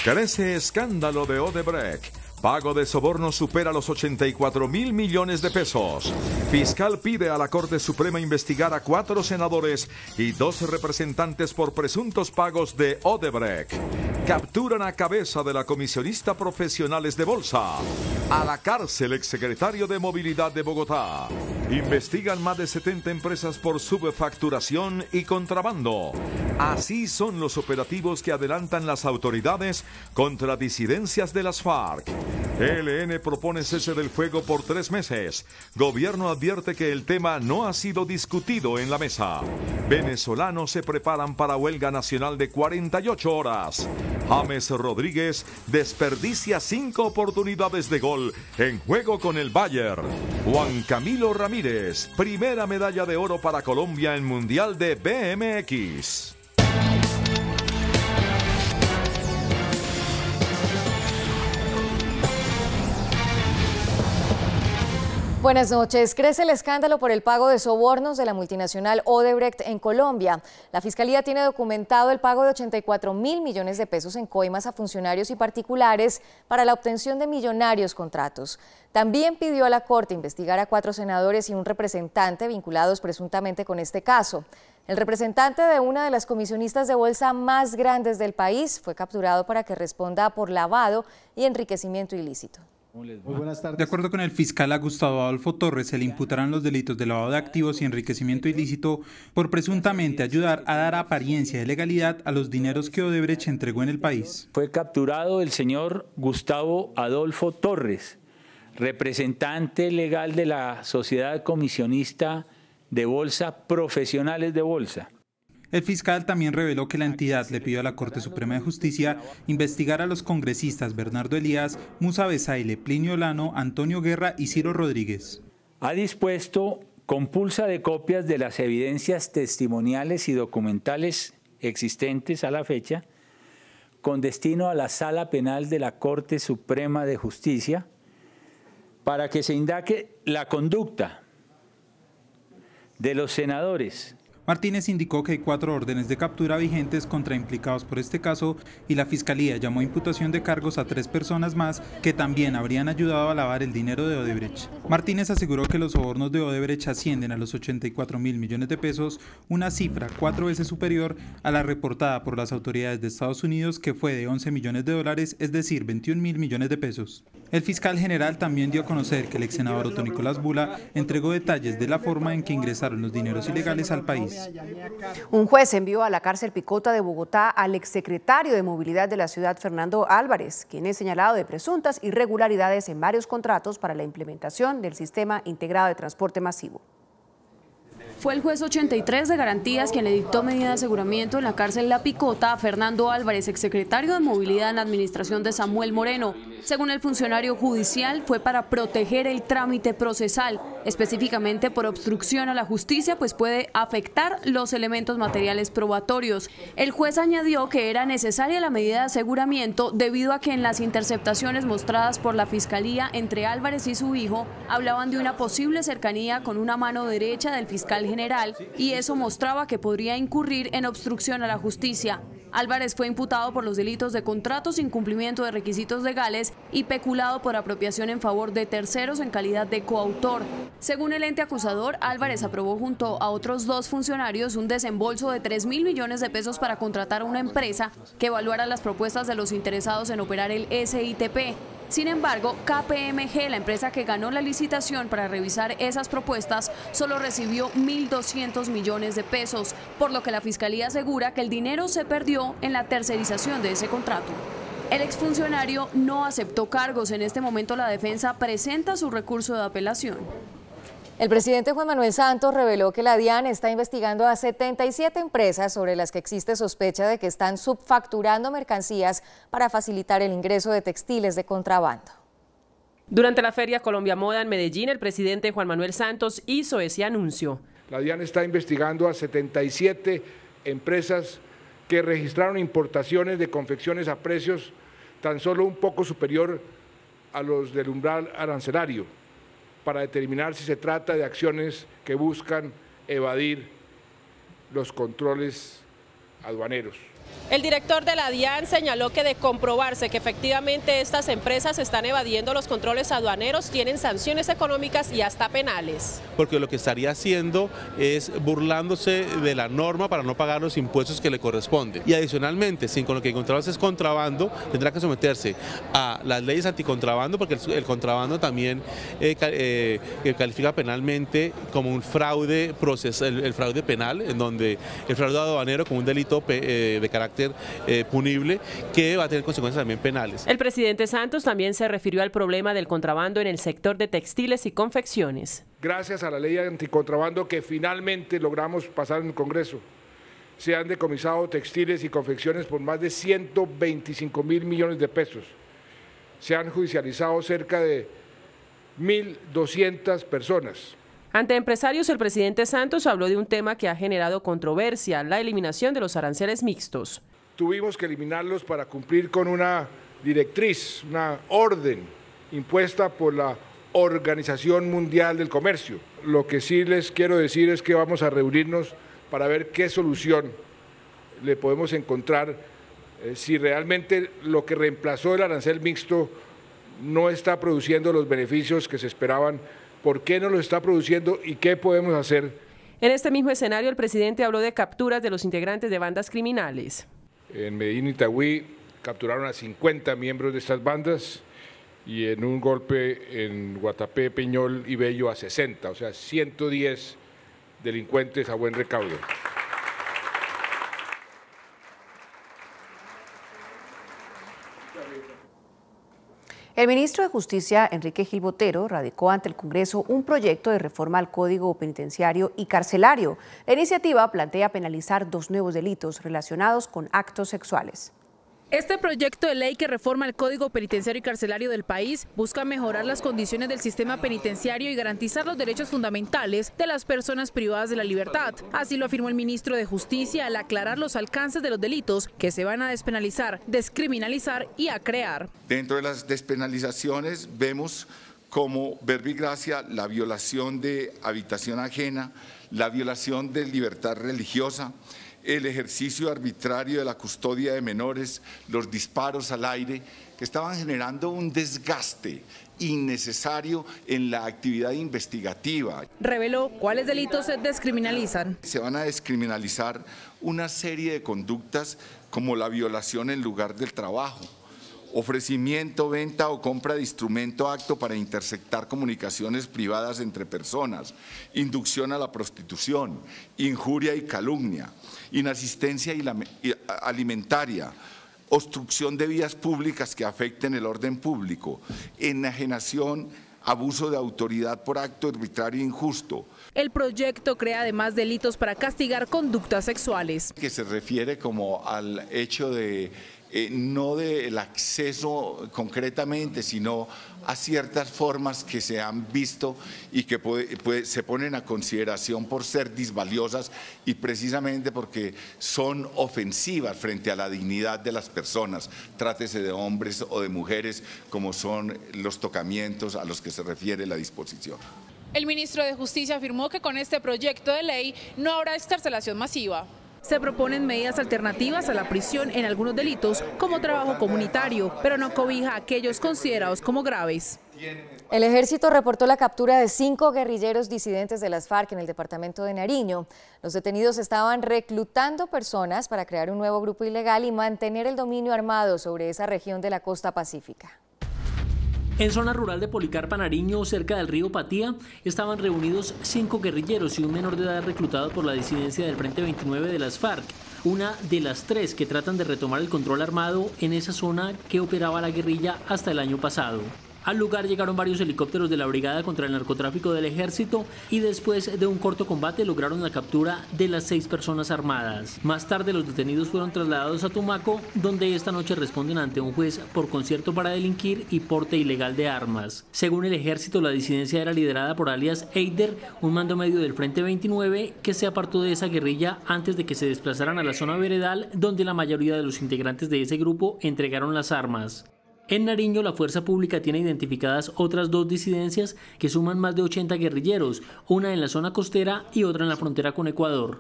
Crece escándalo de Odebrecht. Pago de soborno supera los 84.000 millones de pesos. Fiscal pide a la Corte Suprema investigar a 4 senadores y 12 representantes por presuntos pagos de Odebrecht. Capturan a cabeza de la comisionista profesionales de bolsa. A la cárcel exsecretario de Movilidad de Bogotá. Investigan más de 70 empresas por subfacturación y contrabando. Así son los operativos que adelantan las autoridades contra disidencias de las FARC. ELN propone cese del fuego por 3 meses. Gobierno advierte que el tema no ha sido discutido en la mesa. Venezolanos se preparan para huelga nacional de 48 horas. James Rodríguez desperdicia 5 oportunidades de gol en juego con el Bayern. Juan Camilo Ramírez, primera medalla de oro para Colombia en Mundial de BMX. Buenas noches. Crece el escándalo por el pago de sobornos de la multinacional Odebrecht en Colombia. La Fiscalía tiene documentado el pago de 84.000 millones de pesos en coimas a funcionarios y particulares para la obtención de millonarios contratos. También pidió a la Corte investigar a 4 senadores y un representante vinculados presuntamente con este caso. El representante de una de las comisionistas de bolsa más grandes del país fue capturado para que responda por lavado y enriquecimiento ilícito. Muy buenas tardes. De acuerdo con el fiscal Gustavo Adolfo Torres, se le imputarán los delitos de lavado de activos y enriquecimiento ilícito por presuntamente ayudar a dar apariencia de legalidad a los dineros que Odebrecht entregó en el país. Fue capturado el señor Gustavo Adolfo Torres, representante legal de la Sociedad Comisionista de Bolsa, Profesionales de Bolsa. El fiscal también reveló que la entidad le pidió a la Corte Suprema de Justicia investigar a los congresistas Bernardo Elías, Musa Besaile, Plinio Lano, Antonio Guerra y Ciro Rodríguez. Ha dispuesto compulsa de copias de las evidencias testimoniales y documentales existentes a la fecha, con destino a la Sala Penal de la Corte Suprema de Justicia, para que se indague la conducta de los senadores. Martínez indicó que hay 4 órdenes de captura vigentes contra implicados por este caso y la Fiscalía llamó a imputación de cargos a 3 personas más que también habrían ayudado a lavar el dinero de Odebrecht. Martínez aseguró que los sobornos de Odebrecht ascienden a los 84.000 millones de pesos, una cifra 4 veces superior a la reportada por las autoridades de Estados Unidos, que fue de 11 millones de dólares, es decir, 21.000 millones de pesos. El fiscal general también dio a conocer que el ex senador Otto Nicolás Bula entregó detalles de la forma en que ingresaron los dineros ilegales al país. Un juez envió a la cárcel Picota de Bogotá al exsecretario de Movilidad de la ciudad, Fernando Álvarez, quien es señalado de presuntas irregularidades en varios contratos para la implementación del Sistema Integrado de Transporte Masivo. Fue el juez 83 de Garantías quien le dictó medida de aseguramiento en la cárcel La Picota a Fernando Álvarez, exsecretario de Movilidad en la administración de Samuel Moreno. Según el funcionario judicial, fue para proteger el trámite procesal, específicamente por obstrucción a la justicia, pues puede afectar los elementos materiales probatorios. El juez añadió que era necesaria la medida de aseguramiento debido a que en las interceptaciones mostradas por la Fiscalía entre Álvarez y su hijo hablaban de una posible cercanía con una mano derecha del fiscal general y eso mostraba que podría incurrir en obstrucción a la justicia. Álvarez fue imputado por los delitos de contratos, incumplimiento de requisitos legales y peculado por apropiación en favor de terceros en calidad de coautor. Según el ente acusador, Álvarez aprobó junto a otros 2 funcionarios un desembolso de 3.000 millones de pesos para contratar a una empresa que evaluara las propuestas de los interesados en operar el SITP. Sin embargo, KPMG, la empresa que ganó la licitación para revisar esas propuestas, solo recibió 1.200 millones de pesos, por lo que la Fiscalía asegura que el dinero se perdió en la tercerización de ese contrato. El exfuncionario no aceptó cargos. En este momento la defensa presenta su recurso de apelación. El presidente Juan Manuel Santos reveló que la DIAN está investigando a 77 empresas sobre las que existe sospecha de que están subfacturando mercancías para facilitar el ingreso de textiles de contrabando. Durante la Feria Colombia Moda en Medellín, el presidente Juan Manuel Santos hizo ese anuncio. La DIAN está investigando a 77 empresas que registraron importaciones de confecciones a precios tan solo un poco superior a los del umbral arancelario, para determinar si se trata de acciones que buscan evadir los controles aduaneros. El director de la DIAN señaló que de comprobarse que efectivamente estas empresas están evadiendo los controles aduaneros, tienen sanciones económicas y hasta penales. Porque lo que estaría haciendo es burlándose de la norma para no pagar los impuestos que le corresponden. Y adicionalmente, si con lo que encontramos es contrabando, tendrá que someterse a las leyes anticontrabando, porque el contrabando también califica penalmente como un fraude procesal, el fraude penal, en donde el fraude aduanero como un delito de carácter punible que va a tener consecuencias también penales. El presidente Santos también se refirió al problema del contrabando en el sector de textiles y confecciones. Gracias a la ley anticontrabando que finalmente logramos pasar en el Congreso, se han decomisado textiles y confecciones por más de 125.000 millones de pesos. Se han judicializado cerca de 1.200 personas. Ante empresarios, el presidente Santos habló de un tema que ha generado controversia, la eliminación de los aranceles mixtos. Tuvimos que eliminarlos para cumplir con una directriz, una orden impuesta por la Organización Mundial del Comercio. Lo que sí les quiero decir es que vamos a reunirnos para ver qué solución le podemos encontrar, si realmente lo que reemplazó el arancel mixto no está produciendo los beneficios que se esperaban. ¿Por qué no lo está produciendo y qué podemos hacer? En este mismo escenario, el presidente habló de capturas de los integrantes de bandas criminales. En Medellín y Itagüí capturaron a 50 miembros de estas bandas y en un golpe en Guatapé, Peñol y Bello a 60, o sea, 110 delincuentes a buen recaudo. El ministro de Justicia, Enrique Gil Botero, radicó ante el Congreso un proyecto de reforma al Código Penitenciario y Carcelario. La iniciativa plantea penalizar 2 nuevos delitos relacionados con actos sexuales. Este proyecto de ley que reforma el Código Penitenciario y Carcelario del país busca mejorar las condiciones del sistema penitenciario y garantizar los derechos fundamentales de las personas privadas de la libertad. Así lo afirmó el ministro de Justicia al aclarar los alcances de los delitos que se van a despenalizar, descriminalizar y a crear. Dentro de las despenalizaciones vemos como verbo y gracia la violación de habitación ajena, la violación de libertad religiosa, el ejercicio arbitrario de la custodia de menores, los disparos al aire, que estaban generando un desgaste innecesario en la actividad investigativa. Reveló cuáles delitos se descriminalizan. Se van a descriminalizar una serie de conductas como la violación en lugar del trabajo, ofrecimiento, venta o compra de instrumento acto para interceptar comunicaciones privadas entre personas, inducción a la prostitución, injuria y calumnia, inasistencia alimentaria, obstrucción de vías públicas que afecten el orden público, enajenación, abuso de autoridad por acto arbitrario e injusto. El proyecto crea además delitos para castigar conductas sexuales. Que se refiere como al hecho de no del acceso concretamente, sino a ciertas formas que se han visto y que se ponen a consideración por ser disvaliosas y precisamente porque son ofensivas frente a la dignidad de las personas, trátese de hombres o de mujeres, como son los tocamientos a los que se refiere la disposición. El ministro de Justicia afirmó que con este proyecto de ley no habrá excarcelación masiva. Se proponen medidas alternativas a la prisión en algunos delitos, como trabajo comunitario, pero no cobija a aquellos considerados como graves. El ejército reportó la captura de 5 guerrilleros disidentes de las FARC en el departamento de Nariño. Los detenidos estaban reclutando personas para crear un nuevo grupo ilegal y mantener el dominio armado sobre esa región de la costa pacífica. En zona rural de Policarpa, Nariño, cerca del río Patía, estaban reunidos 5 guerrilleros y un menor de edad reclutado por la disidencia del Frente 29 de las FARC, una de las 3 que tratan de retomar el control armado en esa zona que operaba la guerrilla hasta el año pasado. Al lugar llegaron varios helicópteros de la Brigada contra el Narcotráfico del Ejército y después de un corto combate lograron la captura de las 6 personas armadas. Más tarde los detenidos fueron trasladados a Tumaco, donde esta noche responden ante un juez por concierto para delinquir y porte ilegal de armas. Según el Ejército, la disidencia era liderada por alias Eider, un mando medio del Frente 29 que se apartó de esa guerrilla antes de que se desplazaran a la zona veredal, donde la mayoría de los integrantes de ese grupo entregaron las armas. En Nariño, la fuerza pública tiene identificadas otras 2 disidencias que suman más de 80 guerrilleros, una en la zona costera y otra en la frontera con Ecuador.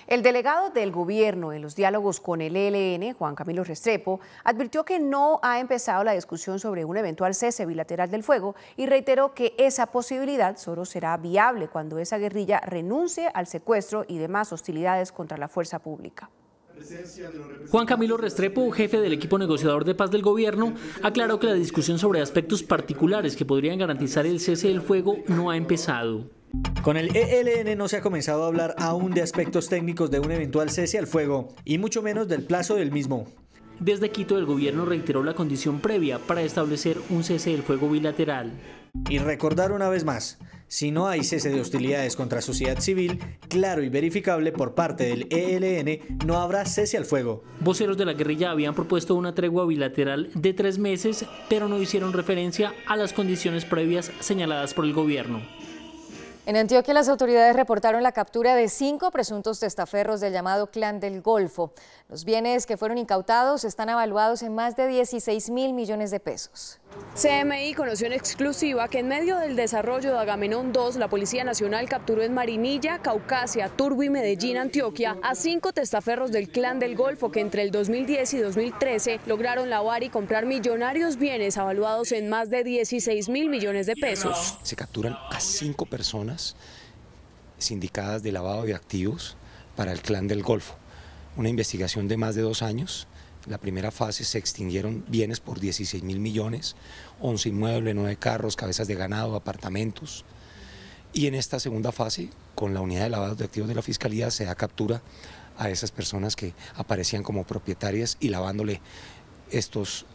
El delegado del gobierno en los diálogos con el ELN, Juan Camilo Restrepo, advirtió que no ha empezado la discusión sobre un eventual cese bilateral del fuego y reiteró que esa posibilidad solo será viable cuando esa guerrilla renuncie al secuestro y demás hostilidades contra la fuerza pública. Juan Camilo Restrepo, jefe del equipo negociador de paz del gobierno, aclaró que la discusión sobre aspectos particulares que podrían garantizar el cese del fuego no ha empezado. Con el ELN no se ha comenzado a hablar aún de aspectos técnicos de un eventual cese al fuego, y mucho menos del plazo del mismo. Desde Quito, el gobierno reiteró la condición previa para establecer un cese del fuego bilateral. Y recordar una vez más, si no hay cese de hostilidades contra sociedad civil, claro y verificable por parte del ELN, no habrá cese al fuego. Voceros de la guerrilla habían propuesto una tregua bilateral de 3 meses, pero no hicieron referencia a las condiciones previas señaladas por el gobierno. En Antioquia, las autoridades reportaron la captura de 5 presuntos testaferros del llamado Clan del Golfo. Los bienes que fueron incautados están evaluados en más de 16.000 millones de pesos. CMI conoció en exclusiva que en medio del desarrollo de Agamenón 2, la Policía Nacional capturó en Marinilla, Caucasia, Turbo y Medellín, Antioquia, a 5 testaferros del Clan del Golfo que entre el 2010 y 2013 lograron lavar y comprar millonarios bienes evaluados en más de 16.000 millones de pesos. Se capturan a 5 personas sindicadas de lavado de activos para el Clan del Golfo. Una investigación de más de 2 años. La primera fase se extinguieron bienes por 16.000 millones, 11 inmuebles, 9 carros, cabezas de ganado, apartamentos. Y en esta segunda fase, con la unidad de lavado de activos de la Fiscalía, se da captura a esas personas que aparecían como propietarias y lavándole estos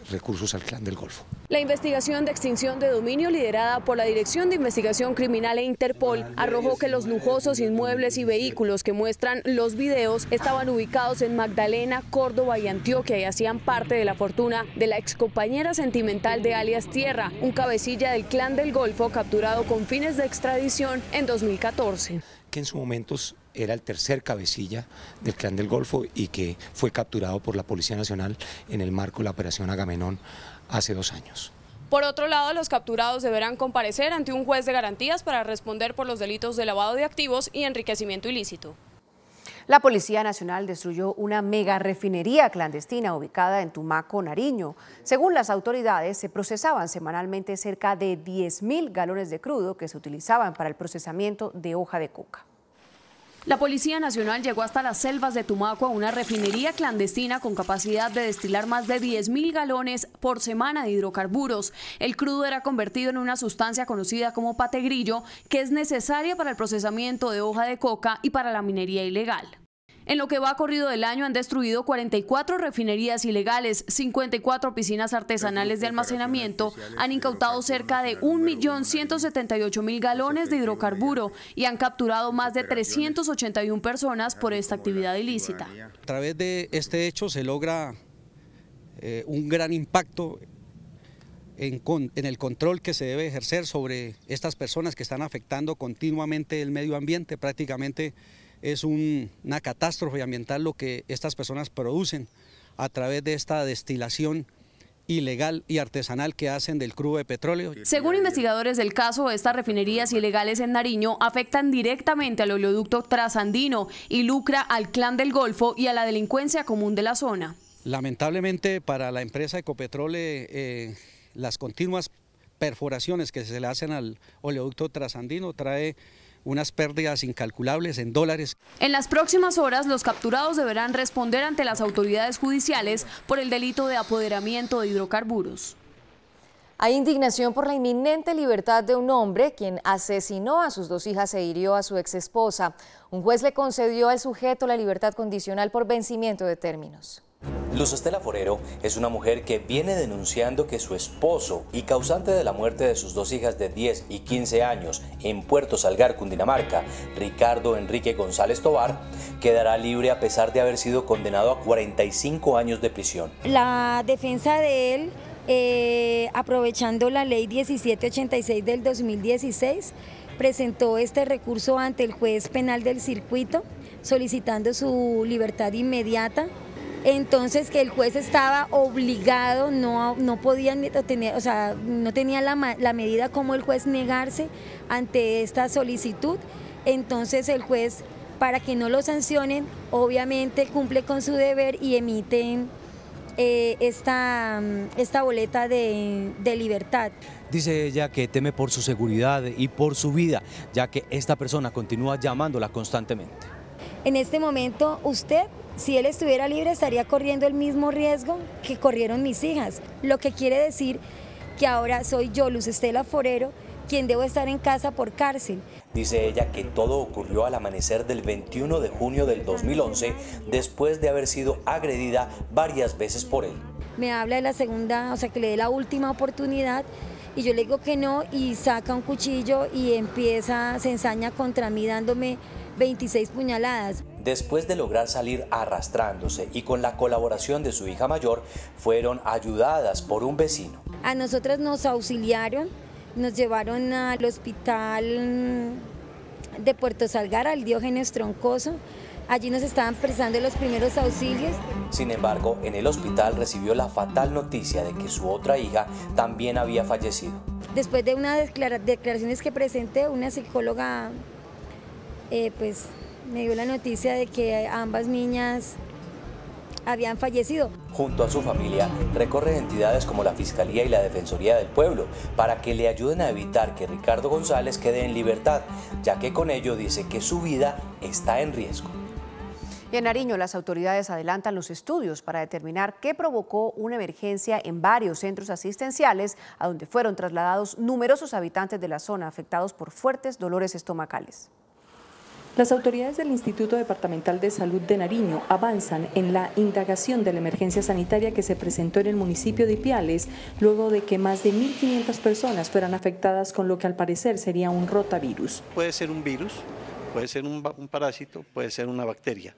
recursos al Clan del Golfo. La investigación de extinción de dominio liderada por la Dirección de Investigación Criminal e Interpol arrojó que los lujosos inmuebles y vehículos que muestran los videos estaban ubicados en Magdalena, Córdoba y Antioquia y hacían parte de la fortuna de la excompañera sentimental de alias Tierra, un cabecilla del Clan del Golfo capturado con fines de extradición en 2014. Que en su momento era el tercer cabecilla del Clan del Golfo y que fue capturado por la Policía Nacional en el marco de la Operación Agamenón hace 2 años. Por otro lado, los capturados deberán comparecer ante un juez de garantías para responder por los delitos de lavado de activos y enriquecimiento ilícito. La Policía Nacional destruyó una mega refinería clandestina ubicada en Tumaco, Nariño. Según las autoridades, se procesaban semanalmente cerca de 10.000 galones de crudo que se utilizaban para el procesamiento de hoja de coca. La Policía Nacional llegó hasta las selvas de Tumaco a una refinería clandestina con capacidad de destilar más de 10.000 galones por semana de hidrocarburos. El crudo era convertido en una sustancia conocida como pategrillo, que es necesaria para el procesamiento de hoja de coca y para la minería ilegal. En lo que va corrido del año han destruido 44 refinerías ilegales, 54 piscinas artesanales de almacenamiento, han incautado cerca de 1.178.000 galones de hidrocarburo y han capturado más de 381 personas por esta actividad ilícita. A través de este hecho se logra un gran impacto en el control que se debe ejercer sobre estas personas que están afectando continuamente el medio ambiente. Prácticamente es una catástrofe ambiental lo que estas personas producen a través de esta destilación ilegal y artesanal que hacen del crudo de petróleo. Según investigadores del caso, estas refinerías ilegales en Nariño afectan directamente al oleoducto trasandino y lucra al Clan del Golfo y a la delincuencia común de la zona. Lamentablemente para la empresa Ecopetrol, las continuas perforaciones que se le hacen al oleoducto trasandino trae unas pérdidas incalculables en dólares. En las próximas horas, los capturados deberán responder ante las autoridades judiciales por el delito de apoderamiento de hidrocarburos. Hay indignación por la inminente libertad de un hombre quien asesinó a sus 2 hijas e hirió a su exesposa. Un juez le concedió al sujeto la libertad condicional por vencimiento de términos. Luz Estela Forero es una mujer que viene denunciando que su esposo y causante de la muerte de sus 2 hijas de 10 y 15 años en Puerto Salgar, Cundinamarca, Ricardo Enrique González Tovar, quedará libre a pesar de haber sido condenado a 45 años de prisión. La defensa de él, aprovechando la ley 1786 del 2016, presentó este recurso ante el juez penal del circuito solicitando su libertad inmediata. Entonces que el juez estaba obligado, no podía tener, o sea, no tenía la medida como el juez negarse ante esta solicitud. Entonces el juez para que no lo sancionen, obviamente cumple con su deber y emiten esta boleta de libertad. Dice ella que teme por su seguridad y por su vida, ya que esta persona continúa llamándola constantemente. En este momento usted, si él estuviera libre, estaría corriendo el mismo riesgo que corrieron mis hijas, lo que quiere decir que ahora soy yo, Luz Estela Forero, quien debo estar en casa por cárcel. Dice ella que todo ocurrió al amanecer del 21 de junio del 2011, después de haber sido agredida varias veces por él. Me habla de la segunda, o sea, que le dé la última oportunidad, y yo le digo que no, y saca un cuchillo y se ensaña contra mí dándome 26 puñaladas. Después de lograr salir arrastrándose y con la colaboración de su hija mayor, fueron ayudadas por un vecino. A nosotras nos auxiliaron, nos llevaron al hospital de Puerto Salgar, al Diógenes Troncoso. Allí nos estaban prestando los primeros auxilios. Sin embargo, en el hospital recibió la fatal noticia de que su otra hija también había fallecido. Después de unas declaraciones que presenté, una psicóloga pues me dio la noticia de que ambas niñas habían fallecido. Junto a su familia, recorre entidades como la Fiscalía y la Defensoría del Pueblo para que le ayuden a evitar que Ricardo González quede en libertad, ya que con ello dice que su vida está en riesgo. Y en Nariño, las autoridades adelantan los estudios para determinar qué provocó una emergencia en varios centros asistenciales, a donde fueron trasladados numerosos habitantes de la zona afectados por fuertes dolores estomacales. Las autoridades del Instituto Departamental de Salud de Nariño avanzan en la indagación de la emergencia sanitaria que se presentó en el municipio de Ipiales, luego de que más de 1.500 personas fueran afectadas con lo que al parecer sería un rotavirus. Puede ser un virus, puede ser un parásito, puede ser una bacteria.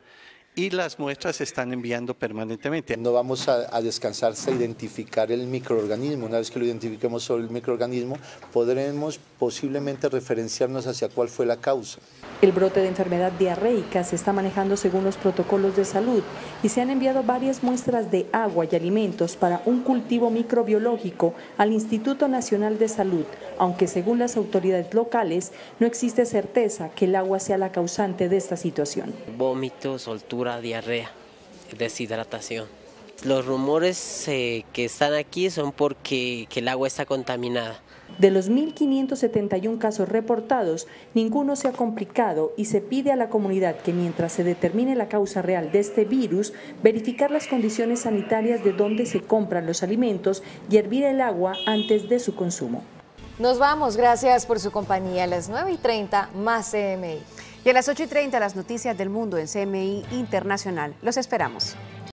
Y las muestras se están enviando permanentemente. No vamos a descansar hasta identificar el microorganismo. Una vez que lo identifiquemos sobre el microorganismo, podremos posiblemente referenciarnos hacia cuál fue la causa. El brote de enfermedad diarreica se está manejando según los protocolos de salud y se han enviado varias muestras de agua y alimentos para un cultivo microbiológico al Instituto Nacional de Salud, aunque según las autoridades locales no existe certeza que el agua sea la causante de esta situación. Vómitos, soltura, diarrea, deshidratación. Los rumores que están aquí son porque el agua está contaminada. De los 1.571 casos reportados, ninguno se ha complicado y se pide a la comunidad que mientras se determine la causa real de este virus, verificar las condiciones sanitarias de donde se compran los alimentos y hervir el agua antes de su consumo. Nos vamos, gracias por su compañía. A las 9:30 más CMI. Y a las 8:30 las noticias del mundo en CMI Internacional. Los esperamos.